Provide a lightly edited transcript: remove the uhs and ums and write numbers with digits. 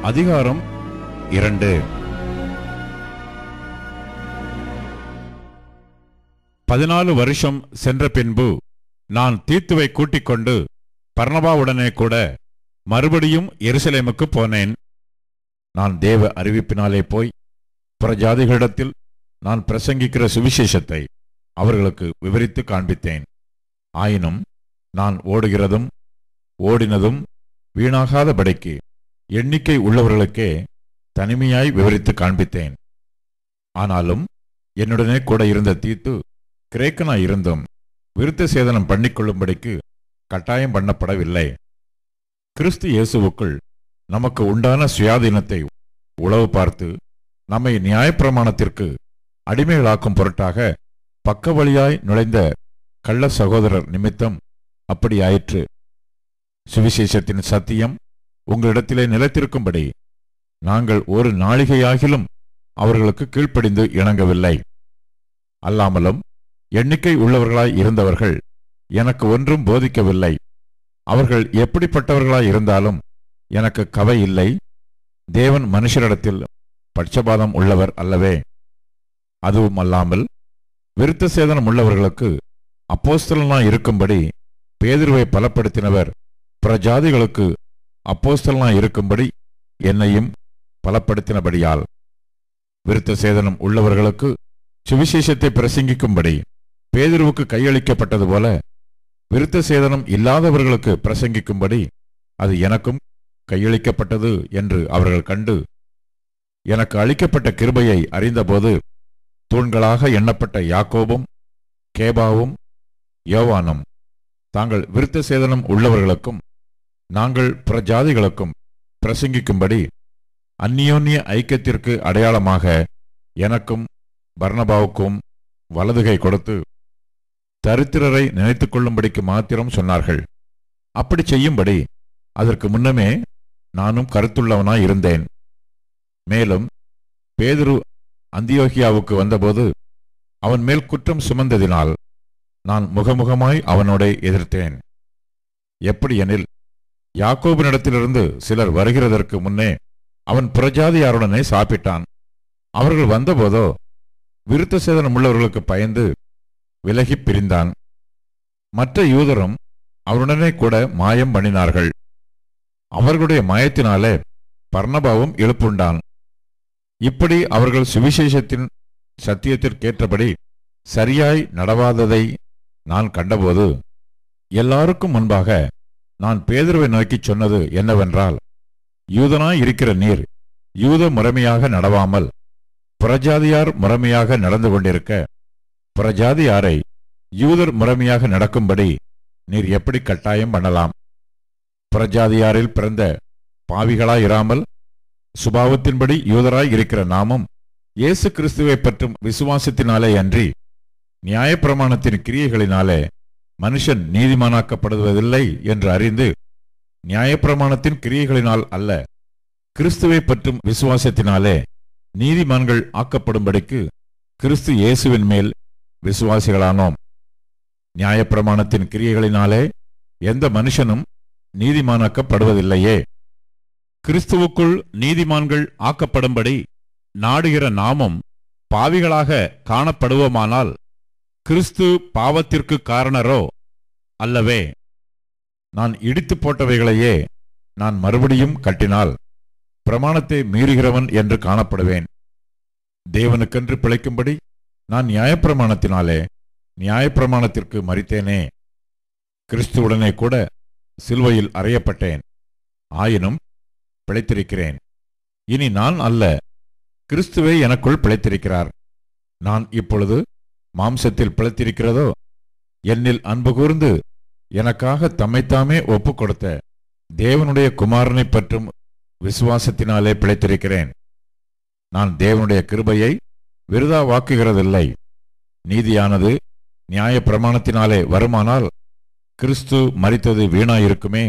அதிகாரம் 2. 14 வருஷம் சென்ற பின்பு நான் தீத்துவை கூட்டிக் கொண்டு பர்னபாவுடனே கூட மறுபடியும் எருசலேமுக்கு போனேன். நான் தேவ அறிவிப்பினாலே போய் புறஜாதிகளிடத்தில் நான் பிரசங்கிக்கிற சுவிசேஷத்தை அவர்களுக்கு விவரித்து காண்பித்தேன். ஆயினும் நான் ஓடுகிறதும் ஓடினதும் வீணாகாதபடிக்கு எண்ணிக்கை உள்ளவர்களுக்கே தனிமையாய் விவரித்து காண்பித்தேன். ஆனாலும் என்னுடனே கூட இருந்த தீத்து கிரேக்கனாய் இருந்தும் விருத்த சேதனம் பண்ணிக்கொள்ளும்படிக்கு கட்டாயம் பண்ணப்படவில்லை. கிறிஸ்து இயேசுவுக்குள் நமக்கு உண்டான சுயாதீனத்தை உளவு பார்த்து நம்மை நியாயப்பிரமாணத்திற்கு அடிமைகளாக்கும் பொருட்டாக பக்க வழியாய் நுழைந்த கள்ள சகோதரர் நிமித்தம் அப்படி ஆயிற்று. சுவிசேஷத்தின் சத்தியம் உங்களிடத்திலே நிலைத்திருக்கும்படி நாங்கள் ஒரு நாழிகையாகிலும் அவர்களுக்கு கீழ்ப்படிந்து இணங்கவில்லை. அல்லாமலும் எண்ணிக்கை உள்ளவர்களாய் இருந்தவர்கள் எனக்கு ஒன்றும் போதிக்கவில்லை. அவர்கள் எப்படிப்பட்டவர்களாய் இருந்தாலும் எனக்கு கவை இல்லை. தேவன் மனுஷரிடத்தில் பட்சபாதம் உள்ளவர் அல்லவே. அதுவும் அல்லாமல் விருத்த சேதனம் உள்ளவர்களுக்கு அப்போஸ்தலனாய் இருக்கும்படி பேதுருவை பலப்படுத்தினவர் புறஜாதிகளுக்கு அப்போஸ்தலனாய் இருக்கும்படி என்னையும் பலப்படுத்தினபடியால் விருத்த சேதனம் உள்ளவர்களுக்கு சுவிசேஷத்தை பிரசங்கிக்கும்படி பேதுருவுக்கு கையளிக்கப்பட்டது போல விருத்த சேதனம் இல்லாதவர்களுக்கு பிரசங்கிக்கும்படி அது எனக்கும் கையளிக்கப்பட்டது என்று அவர்கள் கண்டு எனக்கு அளிக்கப்பட்ட கிருபையை அறிந்தபோது தூண்களாக எண்ணப்பட்ட யாக்கோபும் கேபாவும் யோவானும் தாங்கள் விருத்த சேதனம் உள்ளவர்களுக்கும் நாங்கள் புறஜாதிகளுக்கும் பிரசங்கிக்கும்படி அந்நியோன்ய ஐக்கியத்திற்கு அடையாளமாக எனக்கும் பர்னபாவுக்கும் வலதுகை கொடுத்து தரித்திரரை நினைத்துக் கொள்ளும்படிக்கு மாத்திரம் சொன்னார்கள். அப்படி செய்யும்படி அதற்கு முன்னமே நானும் கருத்துள்ளவனாய் இருந்தேன். மேலும் பேதுரு அந்தியோகியாவுக்கு வந்தபோது அவன் மேல் குற்றம் சுமந்ததினால் நான் முகமுகமாய் அவனோட எதிர்த்தேன். எப்படியெனில் யாக்கோபினிடத்திலிருந்து சிலர் வருகிறதற்கு முன்னே அவன் புறஜாதியாருடனே சாப்பிட்டான். அவர்கள் வந்தபோதோ விருத்த சேதனம் உள்ளவர்களுக்கு பயந்து விலகி பிரிந்தான். மற்ற யூதரும் அவருடனே கூட மாயம் பண்ணினார்கள். அவர்களுடைய மாயத்தினாலே பர்னபாவும் எழுப்புண்டான். இப்படி அவர்கள் சுவிசேஷத்தின் சத்தியத்திற்கேற்றபடி சரியாய் நடவாததை நான் கண்டபோது எல்லாருக்கும் முன்பாக நான் பேதுருவை நோக்கி சொன்னது என்னவென்றால், யூதனாய் இருக்கிற நீர் யூத முறைமையாக நடவாமல் புறஜாதியார் முறைமையாக நடந்து கொண்டிருக்க புறஜாதியாரை யூதர் முறைமையாக நடக்கும்படி நீர் எப்படி கட்டாயம் பண்ணலாம்? புறஜாதியாரில் பிறந்த பாவிகளாயிராமல் சுபாவத்தின்படி யூதராய் இருக்கிற நாமும் இயேசு கிறிஸ்துவை பற்றும் விசுவாசத்தினாலே அன்றி நியாயப்பிரமாணத்தின் கிரியைகளினாலே மனுஷன் நீதிமானாக்கப்படுவதில்லை என்று அறிந்து நியாயப்பிரமாணத்தின் கிரியைகளினால் அல்ல, கிறிஸ்துவை பற்றும் விசுவாசத்தினாலே நீதிமான்கள் ஆக்கப்படும்படிக்கு கிறிஸ்து இயேசுவின் மேல் விசுவாசிகளானோம். நியாயப்பிரமாணத்தின் கிரியைகளினாலே எந்த மனுஷனும் நீதிமானாக்கப்படுவதில்லையே. கிறிஸ்துவுக்குள் நீதிமான்கள் ஆக்கப்படும்படி நாடுகிற நாமும் பாவிகளாக காணப்படுவோமானால் கிறிஸ்து பாவத்திற்கு காரணரோ அல்லவே. நான் இடித்து போட்டவைகளையே நான் மறுபடியும் கட்டினால் பிரமாணத்தை மீறுகிறவன் என்று காணப்படுவேன். தேவனுக்கென்று பிழைக்கும்படி நான் நியாயப்பிரமாணத்தினாலே நியாயப்பிரமாணத்திற்கு மரித்தேனே. கிறிஸ்துவுடனே கூட சிலுவையில் அறையப்பட்டேன். ஆயினும் பிழைத்திருக்கிறேன். இனி நான் அல்ல, கிறிஸ்துவே எனக்குள் பிழைத்திருக்கிறார். நான் இப்பொழுது மாம்சத்தில் பிழைத்திருக்கிறதோ என்னில் அன்பு கூர்ந்து எனக்காக தம்மைத்தாமே ஒப்புக் கொடுத்த தேவனுடைய குமாரனை பற்றும் விசுவாசத்தினாலே பிழைத்திருக்கிறேன். நான் தேவனுடைய கிருபையை விருதாவாக்குகிறதில்லை. நீதியானது நியாய பிரமாணத்தினாலே வருமானால் கிறிஸ்து மரித்தது வீணாயிருக்குமே.